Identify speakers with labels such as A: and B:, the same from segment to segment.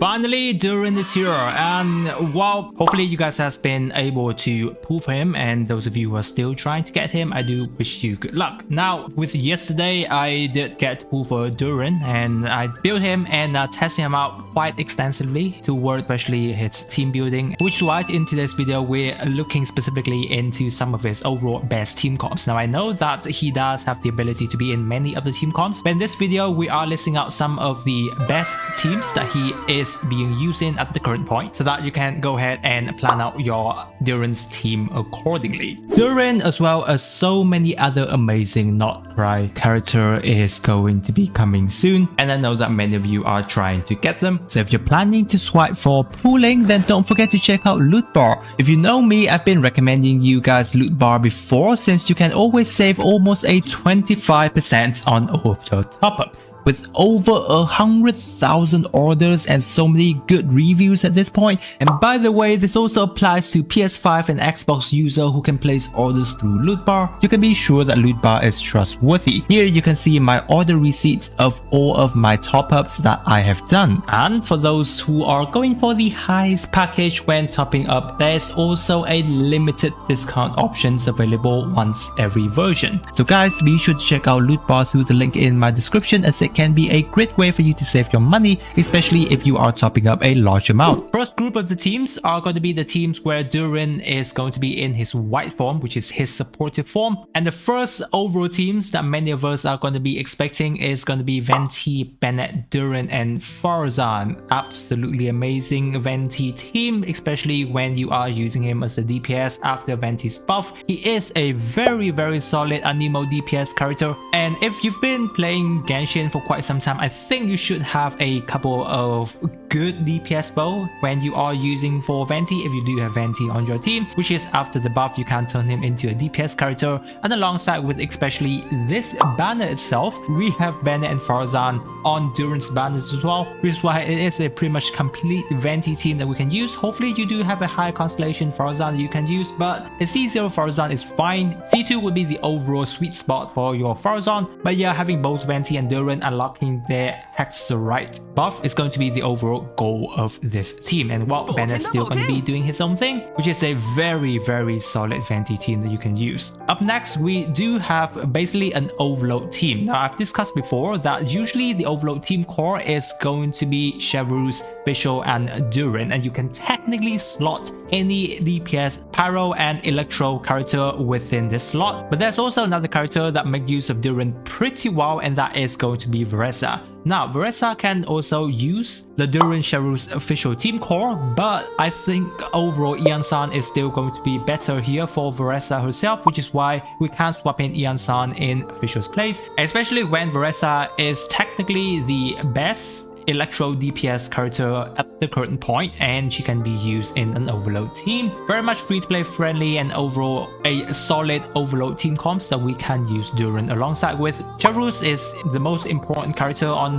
A: Finally, Durin is here, and well, hopefully you guys have been able to pull for him, and those of you who are still trying to get him, I do wish you good luck. Now, with yesterday, I did get to pull for Durin, and I built him and testing him out quite extensively toward especially his team building, which is why in today's video, we're looking specifically into some of his overall best team comps. Now, I know that he does have the ability to be in many of the team comps, but in this video, we are listing out some of the best teams that he is being used in at the current point, so that you can go ahead and plan out your Durin's team accordingly. Durin, as well as so many other amazing Not Cry character, is going to be coming soon, and I know that many of you are trying to get them. So if you're planning to swipe for pooling, then don't forget to check out Loot Bar. If you know me, I've been recommending you guys Loot Bar before, since you can always save almost a 25% on all of your top-ups. With over 100,000 orders and so many good reviews at this point. And by the way, this also applies to PS5 and Xbox user who can place orders through Loot Bar. You can be sure that Loot Bar is trustworthy. Here you can see my order receipts of all of my top-ups that I have done. And for those who are going for the highest package when topping up, there's also a limited discount options available once every version. So guys, be sure to check out Loot Bar through the link in my description, as it can be a great way for you to save your money, especially if you are topping up a large amount. First group of the teams are going to be the teams where Durin is going to be in his white form, which is his supportive form. And the first overall teams that many of us are going to be expecting is going to be Venti, Bennett, Durin, and Farzan. Absolutely amazing Venti team, especially when you are using him as a DPS after Venti's buff. He is a very solid Anemo DPS character, and if you've been playing Genshin for quite some time, I think you should have a couple of good DPS bow when you are using for Venti. If you do have Venti on your team, which is after the buff, you can turn him into a DPS character. And alongside with especially this banner itself, we have Bennett and Farzan on Durin's banners as well, which is why it is a pretty much complete Venti team that we can use. Hopefully you do have a high constellation Farzan that you can use, but a C0 Farzan is fine. C2 would be the overall sweet spot for your Farzan, but yeah, having both Venti and Durin unlocking their Hexerite buff is going to be the overall goal of this team. And while Bennett's still going to be doing his own thing, which is a very solid Venti team that you can use. Up next, we do have basically an overload team. Now, I've discussed before that usually the overload team core is going to be Chevreuse, Fischl, and Durin, and you can technically slot any DPS, Pyro, and Electro character within this slot. But there's also another character that makes use of Durin pretty well, and that is going to be Veressa. Now, Veressa can also use the Durin Chevreuse official team core, but I think overall Ian-san is still going to be better here for Veressa herself, which is why we can't swap in Ian-san in Fischl's place, especially when Veressa is technically the best Electro DPS character at the current point, and she can be used in an overload team. Very much free-to-play friendly, and overall a solid overload team comps that we can use Durin alongside with. Chevreuse is the most important character on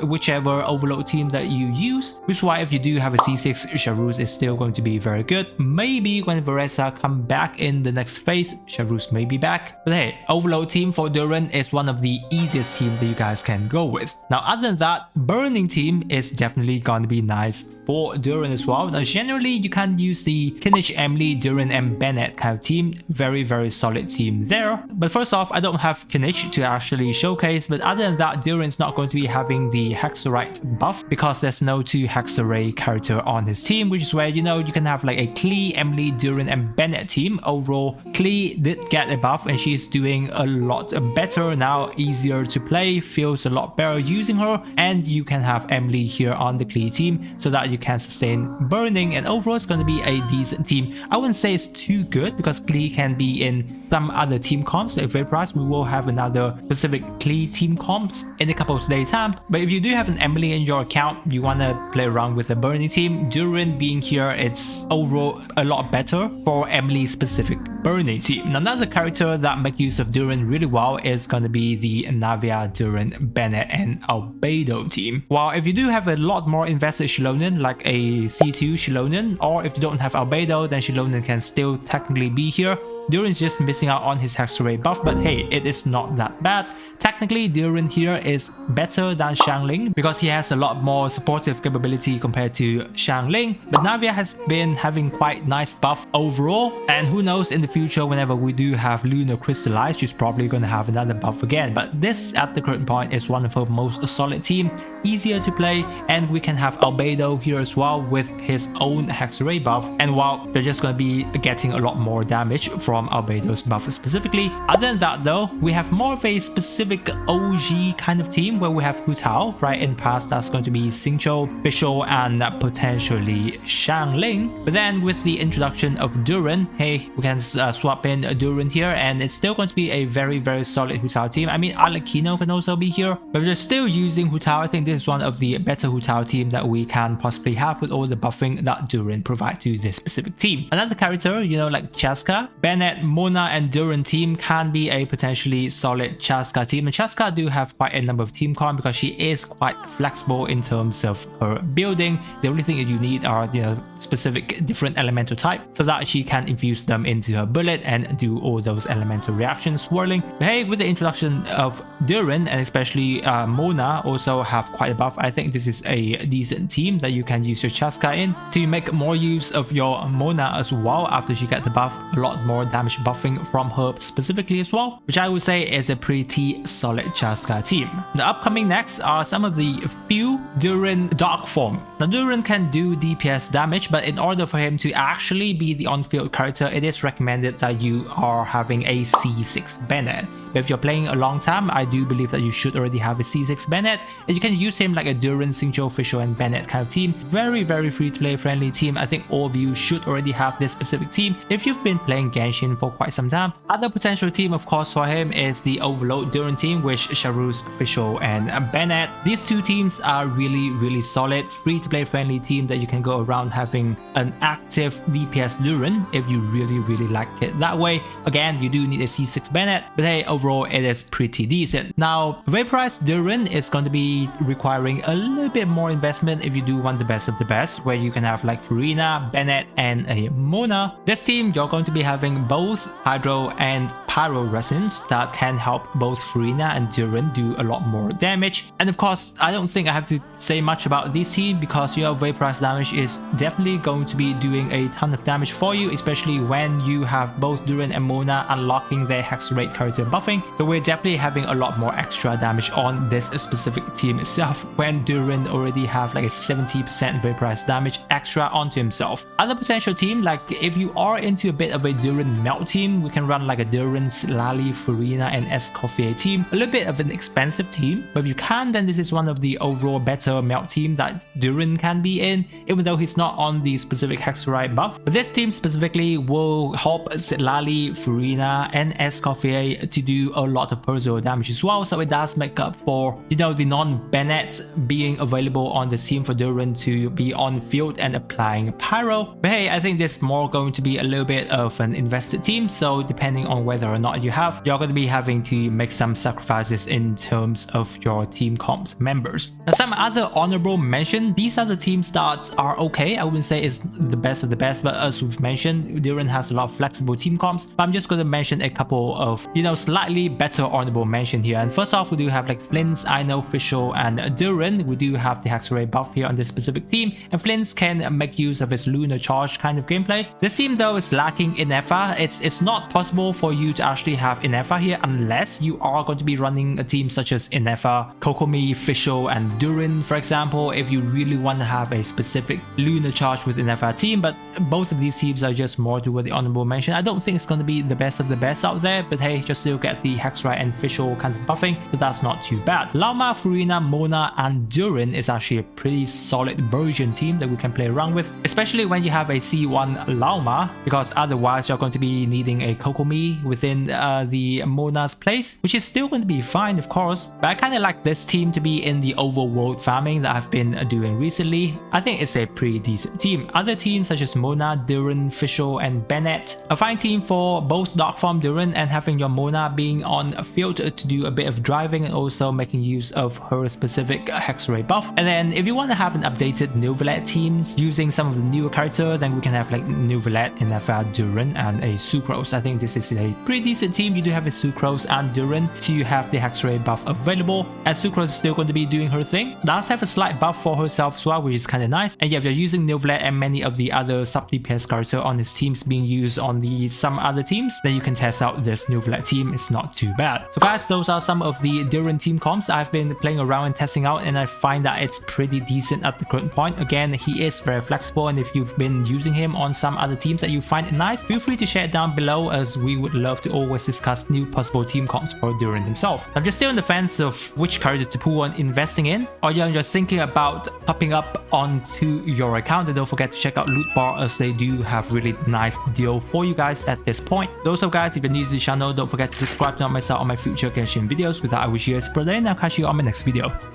A: whichever overload team that you use, which is why if you do have a C6, Chevreuse is still going to be very good. Maybe when Veressa come back in the next phase, Chevreuse may be back. But hey, overload team for Durin is one of the easiest teams that you guys can go with. Now, other than that, Burning team is definitely going to be nice for Durin as well. Now, generally you can use the Kinich, Emily, Durin, and Bennett kind of team. Very solid team there. But first off, I don't have Kinich to actually showcase, but other than that, Durin's not going to be having the Hexerite buff because there's no 2 Hexeray character on his team, which is where, you know, you can have like a Klee, Emily, Durin, and Bennett team. Overall, Klee did get a buff and she's doing a lot better now, easier to play, feels a lot better using her, and you can have Emily here on the Klee team so that you can sustain burning, and overall it's going to be a decent team. I wouldn't say it's too good because Klee can be in some other team comps. Like Vaporize, we will have another specific Klee team comps in a couple of days time. But if you do have an Emily in your account, you want to play around with a burning team, Durin being here, it's overall a lot better for Emily's specific burning team. Now, another character that make use of Durin really well is going to be the Navia, Durin, Bennett, and Albedo team. While if you do have a lot more invested Shilonen, like a C2 Shilonen, or if you don't have Albedo, then Shilonen can still technically be here. Durin's just missing out on his Hexarray buff, but hey, it is not that bad. Technically, Durin here is better than Xiangling because he has a lot more supportive capability compared to Xiangling. But Navia has been having quite nice buff overall, and who knows, in the future whenever we do have Lunar Crystallize, she's probably going to have another buff again. But this at the current point is one of her most solid team, easier to play, and we can have Albedo here as well with his own Hexarray buff. And while they're just going to be getting a lot more damage from Albedo's buff specifically. Other than that though, we have more of a specific OG kind of team where we have Hu Tao, right? In the past that's going to be Xingqiu, Fischl, and potentially Xiangling. But then with the introduction of Durin, hey, we can swap in Durin here, and it's still going to be a very solid Hu Tao team. I mean, Arlecchino can also be here, but we're still using Hu Tao. I think this is one of the better Hu Tao team that we can possibly have with all the buffing that Durin provides to this specific team. Another character, you know, like Chaska, Bennett, Mona, and Durin team can be a potentially solid Chaska team. And Chaska do have quite a number of team con because she is quite flexible in terms of her building. The only thing that you need are, you know, specific different elemental type so that she can infuse them into her bullet and do all those elemental reactions swirling. But hey, with the introduction of Durin and especially Mona also have quite a buff, I think this is a decent team that you can use your Chaska in to make more use of your Mona as well after she get the buff. A lot more damage buffing from her specifically as well, which I would say is a pretty solid Chaska team. The upcoming next are some of the few Durin Dark Form. Now Durin can do DPS damage, but in order for him to actually be the on-field character, it is recommended that you are having a C6 Bennett. But if you're playing a long time, I do believe that you should already have a C6 Bennett, and you can use him like a Durin, Xingqiu, Fischl, and Bennett kind of team. Very free-to-play friendly team. I think all of you should already have this specific team if you've been playing Genshin for quite some time. Other potential team, of course, for him is the Overload Durin team, which Charus, Fischl, and Bennett. These two teams are really solid, free-to-play friendly team that you can go around having an active DPS Durin if you really like it that way. Again, you do need a C6 Bennett, but hey, overall it is pretty decent. Now, Vaporized Durin is going to be requiring a little bit more investment if you do want the best of the best, where you can have like Furina, Bennett, and a Mona. This team, you're going to be having both Hydro and Pyro Resonance that can help both Furina and Durin do a lot more damage. And of course, I don't think I have to say much about this team because your Vaporized damage is definitely going to be doing a ton of damage for you, especially when you have both Durin and Mona unlocking their Hexarray character buffing. So we're definitely having a lot more extra damage on this specific team itself when Durin already have like a 70% Vaporized damage extra onto himself. Other potential team, like if you are into a bit of a Durin melt team, we can run like a Durin, Lali, Furina, and Escoffier team. A little bit of an expensive team, but if you can, then this is one of the overall better melt team that Durin can be in, even though he's not on the specific Hexarray buff. But this team specifically will help Lali, Furina, and Escoffier to do a lot of personal damage as well, so it does make up for, you know, the non-Bennett being available on the team for Durin to be on field and applying Pyro. But hey, I think this is more going to be a little bit of an invested team, so depending on whether or not you have, you're going to be having to make some sacrifices in terms of your team comps members. Now, some other honorable mention, these are the teams that are okay. I wouldn't say it's the best of the best, but as we've mentioned, Durin has a lot of flexible team comps. But I'm just going to mention a couple of, you know, slightly better honorable mention here. And first off, we do have like Flynn's, Ino, Fischl, and Durin. We do have the Hexarray buff here on this specific team, and Flynn's can make use of his Lunar Charge kind of gameplay. This team though is lacking Inefa. It's not possible for you to actually have Inefa here unless you are going to be running a team such as Inefa, Kokomi, Fischl, and Durin, for example, if you really want to have a specific Lunar Charge with Inefa team. But both of these teams are just more toward the honorable mention. I don't think it's going to be the best of the best out there, but hey, just still get the Hexarray and Fischl kind of buffing, so that's not too bad. Lauma, Furina, Mona, and Durin is actually a pretty solid version team that we can play around with, especially when you have a C1 Lauma, because otherwise you're going to be needing a Kokomi with within the Mona's place, which is still going to be fine, of course. But I kind of like this team to be in the overworld farming that I've been doing recently. I think it's a pretty decent team. Other teams such as Mona, Durin, Fischl, and Bennett, a fine team for both Dark Form Durin and having your Mona being on a field to do a bit of driving and also making use of her specific Hex Ray buff. And then if you want to have an updated Novelet teams using some of the newer character, then we can have like Novelet in Durin and a Sucrose. I think this is a pretty decent team. You do have a Sucrose and Durin, so you have the Hex Ray buff available, and Sucrose is still going to be doing her thing. Does have a slight buff for herself as well, which is kind of nice. And yeah, if you're using Novelet and many of the other sub DPS character on his teams being used on some other teams, then you can test out this Novelet team. It's not too bad. So guys, those are some of the Durin team comps I've been playing around and testing out, and I find that it's pretty decent at the current point. Again, he is very flexible, and if you've been using him on some other teams that you find it nice, feel free to share it down below, as we would love to always discuss new possible team comps for Durin himself. I'm just still on the fence of which character to pull on investing in, or you're thinking about popping up onto your account, and don't forget to check out Loot Bar, as they do have really nice deal for you guys at this point. Also guys, if you're new to the channel, don't forget to subscribe to not miss out on my future Genshin videos. With that, I wish you guys a super day, and I'll catch you on my next video.